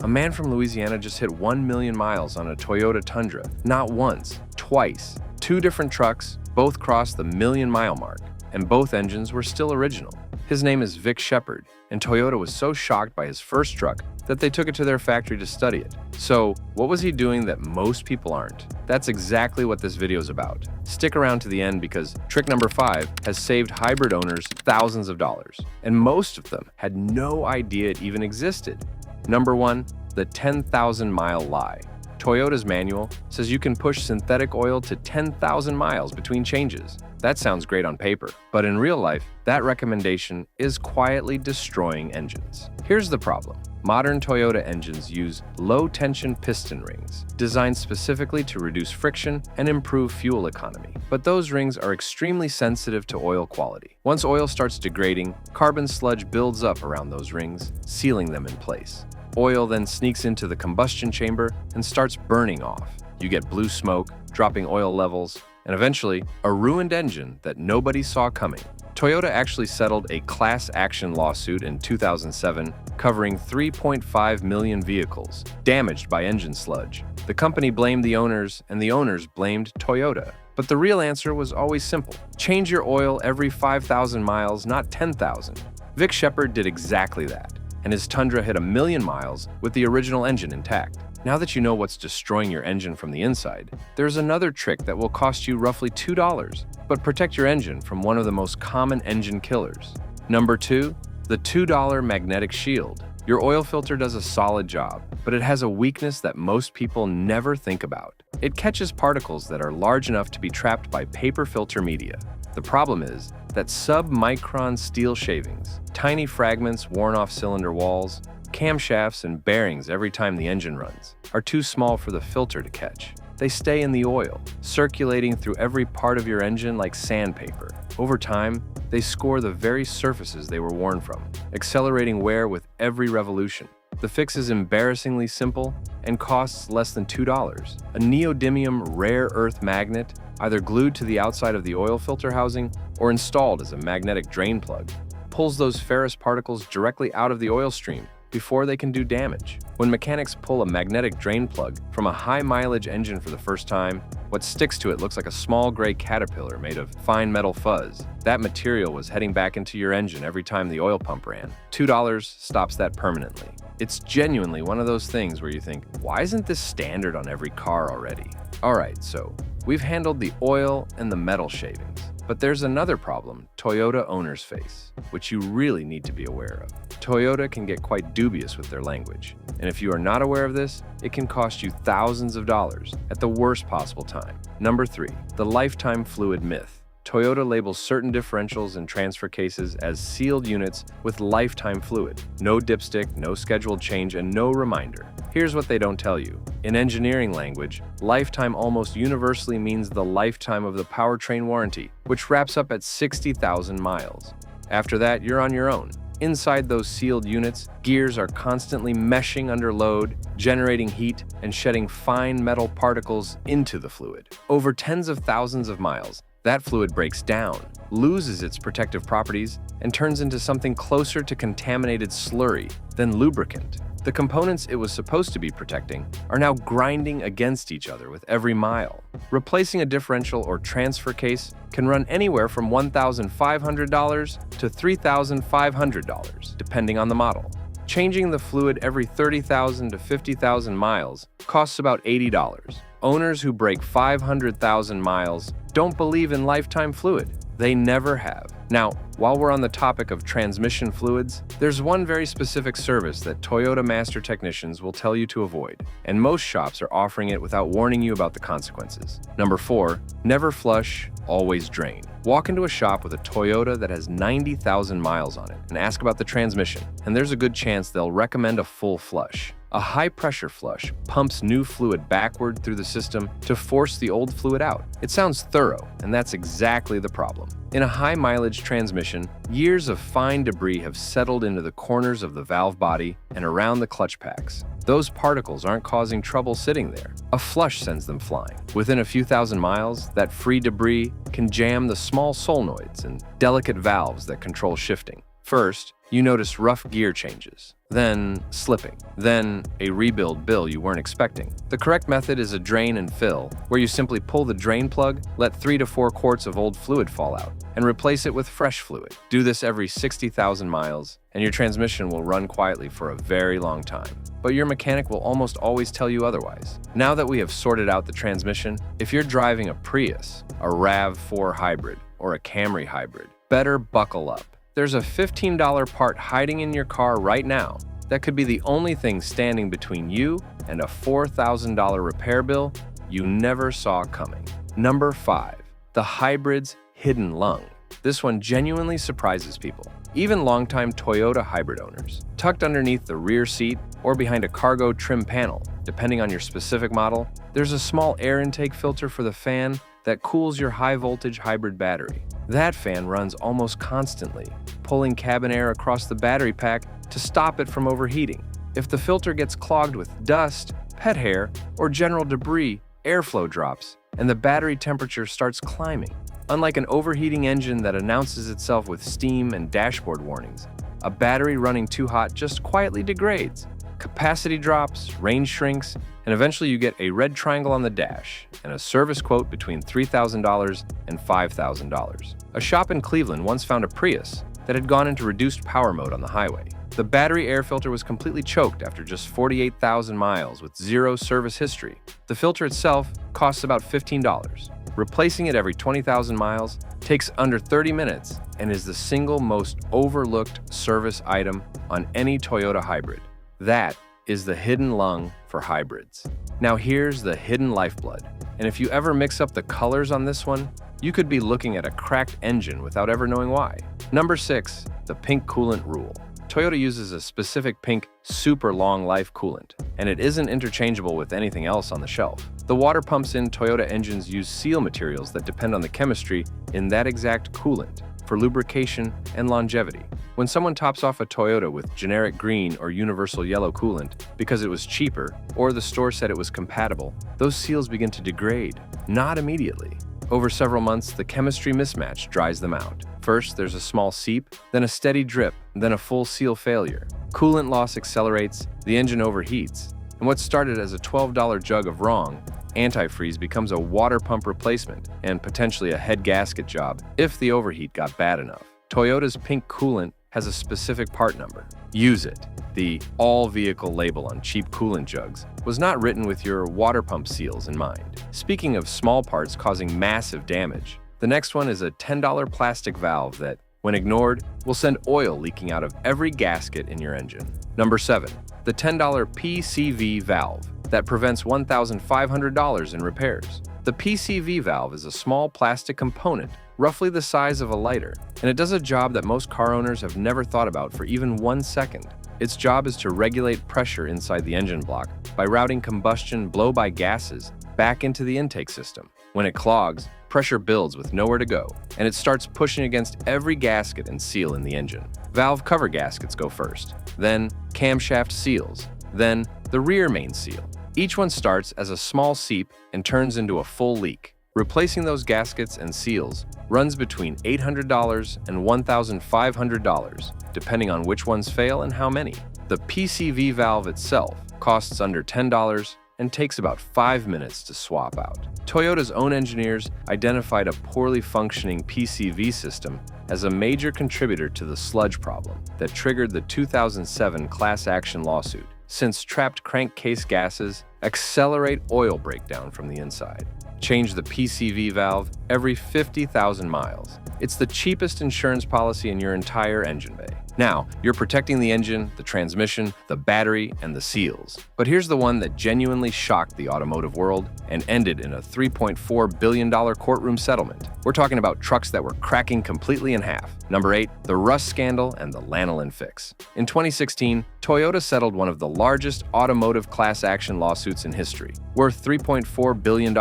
A man from Louisiana just hit 1 million miles on a Toyota Tundra. Not once, twice. Two different trucks, both crossed the million-mile mark, and both engines were still original. His name is Vic Sheppard, and Toyota was so shocked by his first truck that they took it to their factory to study it. So, what was he doing that most people aren't? That's exactly what this video is about. Stick around to the end because trick number 5 has saved hybrid owners thousands of dollars, and most of them had no idea it even existed. Number 1, the 10,000-mile lie. Toyota's manual says you can push synthetic oil to 10,000 miles between changes. That sounds great on paper, but in real life, that recommendation is quietly destroying engines. Here's the problem. Modern Toyota engines use low-tension piston rings, designed specifically to reduce friction and improve fuel economy. But those rings are extremely sensitive to oil quality. Once oil starts degrading, carbon sludge builds up around those rings, sealing them in place. Oil then sneaks into the combustion chamber and starts burning off. You get blue smoke, dropping oil levels, and eventually, a ruined engine that nobody saw coming. Toyota actually settled a class action lawsuit in 2007 covering 3.5 million vehicles damaged by engine sludge. The company blamed the owners, and the owners blamed Toyota. But the real answer was always simple. Change your oil every 5,000 miles, not 10,000. Vic Sheppard did exactly that, and his Tundra hit 1 million miles with the original engine intact. Now that you know what's destroying your engine from the inside, there's another trick that will cost you roughly $2, but protect your engine from one of the most common engine killers. Number 2, the $2 magnetic shield. Your oil filter does a solid job, but it has a weakness that most people never think about. It catches particles that are large enough to be trapped by paper filter media. The problem is that sub-micron steel shavings, tiny fragments worn off cylinder walls, camshafts and bearings every time the engine runs, are too small for the filter to catch. They stay in the oil, circulating through every part of your engine like sandpaper. Over time, they score the very surfaces they were worn from, accelerating wear with every revolution. The fix is embarrassingly simple and costs less than $2. A neodymium rare earth magnet, either glued to the outside of the oil filter housing or installed as a magnetic drain plug, pulls those ferrous particles directly out of the oil stream before they can do damage. When mechanics pull a magnetic drain plug from a high-mileage engine for the first time, what sticks to it looks like a small gray caterpillar made of fine metal fuzz. That material was heading back into your engine every time the oil pump ran. $2 stops that permanently. It's genuinely one of those things where you think, why isn't this standard on every car already? Alright, so we've handled the oil and the metal shavings. But there's another problem Toyota owners face, which you really need to be aware of. Toyota can get quite dubious with their language, and if you are not aware of this, it can cost you thousands of dollars at the worst possible time. Number 3, the lifetime fluid myth. Toyota labels certain differentials and transfer cases as sealed units with lifetime fluid. No dipstick, no scheduled change, and no reminder. Here's what they don't tell you. In engineering language, lifetime almost universally means the lifetime of the powertrain warranty, which wraps up at 60,000 miles. After that, you're on your own. Inside those sealed units, gears are constantly meshing under load, generating heat, and shedding fine metal particles into the fluid. Over tens of thousands of miles, that fluid breaks down, loses its protective properties, and turns into something closer to contaminated slurry than lubricant. The components it was supposed to be protecting are now grinding against each other with every mile. Replacing a differential or transfer case can run anywhere from $1,500 to $3,500, depending on the model. Changing the fluid every 30,000 to 50,000 miles costs about $80. Owners who break 500,000 miles don't believe in lifetime fluid. They never have. Now, while we're on the topic of transmission fluids, there's one very specific service that Toyota master technicians will tell you to avoid, and most shops are offering it without warning you about the consequences. Number 4, never flush, always drain. Walk into a shop with a Toyota that has 90,000 miles on it and ask about the transmission, and there's a good chance they'll recommend a full flush. A high-pressure flush pumps new fluid backward through the system to force the old fluid out. It sounds thorough, and that's exactly the problem. In a high-mileage transmission, years of fine debris have settled into the corners of the valve body and around the clutch packs. Those particles aren't causing trouble sitting there. A flush sends them flying. Within a few thousand miles, that free debris can jam the small solenoids and delicate valves that control shifting. First, you notice rough gear changes, then slipping, then a rebuild bill you weren't expecting. The correct method is a drain and fill, where you simply pull the drain plug, let 3 to 4 quarts of old fluid fall out, and replace it with fresh fluid. Do this every 60,000 miles, and your transmission will run quietly for a very long time. But your mechanic will almost always tell you otherwise. Now that we have sorted out the transmission, if you're driving a Prius, a RAV4 hybrid, or a Camry hybrid, better buckle up. There's a $15 part hiding in your car right now that could be the only thing standing between you and a $4,000 repair bill you never saw coming. Number 5. The hybrid's hidden lung. This one genuinely surprises people, even longtime Toyota hybrid owners. Tucked underneath the rear seat or behind a cargo trim panel, depending on your specific model, there's a small air intake filter for the fan that cools your high-voltage hybrid battery. That fan runs almost constantly, pulling cabin air across the battery pack to stop it from overheating. If the filter gets clogged with dust, pet hair, or general debris, airflow drops, and the battery temperature starts climbing. Unlike an overheating engine that announces itself with steam and dashboard warnings, a battery running too hot just quietly degrades. Capacity drops, range shrinks, and eventually you get a red triangle on the dash and a service quote between $3,000 and $5,000. A shop in Cleveland once found a Prius that had gone into reduced power mode on the highway. The battery air filter was completely choked after just 48,000 miles with zero service history. The filter itself costs about $15. Replacing it every 20,000 miles takes under 30 minutes and is the single most overlooked service item on any Toyota hybrid. That is the hidden lung for hybrids. Now here's the hidden lifeblood. And if you ever mix up the colors on this one, you could be looking at a cracked engine without ever knowing why. Number 6, the pink coolant rule. Toyota uses a specific pink, super long life coolant, and it isn't interchangeable with anything else on the shelf. The water pumps in Toyota engines use seal materials that depend on the chemistry in that exact coolant for lubrication and longevity. When someone tops off a Toyota with generic green or universal yellow coolant because it was cheaper or the store said it was compatible, those seals begin to degrade, not immediately. Over several months, the chemistry mismatch dries them out. First, there's a small seep, then a steady drip, then a full seal failure. Coolant loss accelerates, the engine overheats, and what started as a $12 jug of wrong antifreeze becomes a water pump replacement and potentially a head gasket job if the overheat got bad enough. Toyota's pink coolant has a specific part number. Use it. The all-vehicle label on cheap coolant jugs was not written with your water pump seals in mind. Speaking of small parts causing massive damage, the next one is a $10 plastic valve that, when ignored, will send oil leaking out of every gasket in your engine. Number 7, the $10 PCV valve that prevents $1,500 in repairs. The PCV valve is a small plastic component, roughly the size of a lighter, and it does a job that most car owners have never thought about for even 1 second. Its job is to regulate pressure inside the engine block by routing combustion blow-by gases back into the intake system. When it clogs, pressure builds with nowhere to go, and it starts pushing against every gasket and seal in the engine. Valve cover gaskets go first, then camshaft seals, then the rear main seal. Each one starts as a small seep and turns into a full leak. Replacing those gaskets and seals runs between $800 and $1,500, depending on which ones fail and how many. The PCV valve itself costs under $10 and takes about 5 minutes to swap out. Toyota's own engineers identified a poorly functioning PCV system as a major contributor to the sludge problem that triggered the 2007 class action lawsuit, since trapped crankcase gases accelerate oil breakdown from the inside. Change the PCV valve every 50,000 miles. It's the cheapest insurance policy in your entire engine bay. Now, you're protecting the engine, the transmission, the battery, and the seals. But here's the one that genuinely shocked the automotive world and ended in a $3.4 billion courtroom settlement. We're talking about trucks that were cracking completely in half. Number 8, the rust scandal and the lanolin fix. In 2016, Toyota settled one of the largest automotive class action lawsuits in history, worth $3.4 billion,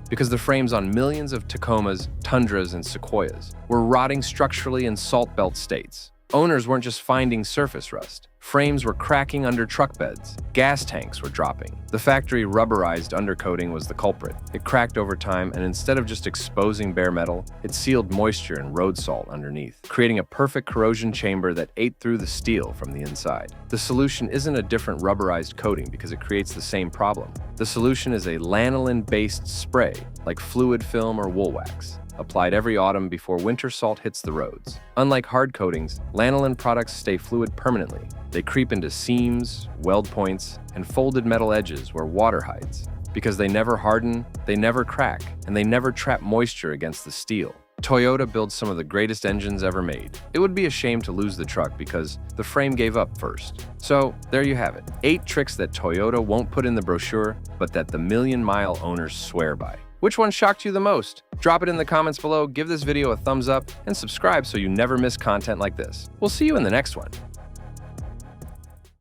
because the frames on millions of Tacomas, Tundras, and Sequoias were rotting structurally in salt belt states. Owners weren't just finding surface rust. Frames were cracking under truck beds. Gas tanks were dropping. The factory rubberized undercoating was the culprit. It cracked over time, and instead of just exposing bare metal, it sealed moisture and road salt underneath, creating a perfect corrosion chamber that ate through the steel from the inside. The solution isn't a different rubberized coating because it creates the same problem. The solution is a lanolin-based spray, like fluid film or wool wax, applied every autumn before winter salt hits the roads. Unlike hard coatings, lanolin products stay fluid permanently. They creep into seams, weld points, and folded metal edges where water hides. Because they never harden, they never crack, and they never trap moisture against the steel. Toyota builds some of the greatest engines ever made. It would be a shame to lose the truck because the frame gave up first. So there you have it. 8 tricks that Toyota won't put in the brochure, but that the million-mile owners swear by. Which one shocked you the most? Drop it in the comments below, give this video a thumbs up, and subscribe so you never miss content like this. We'll see you in the next one.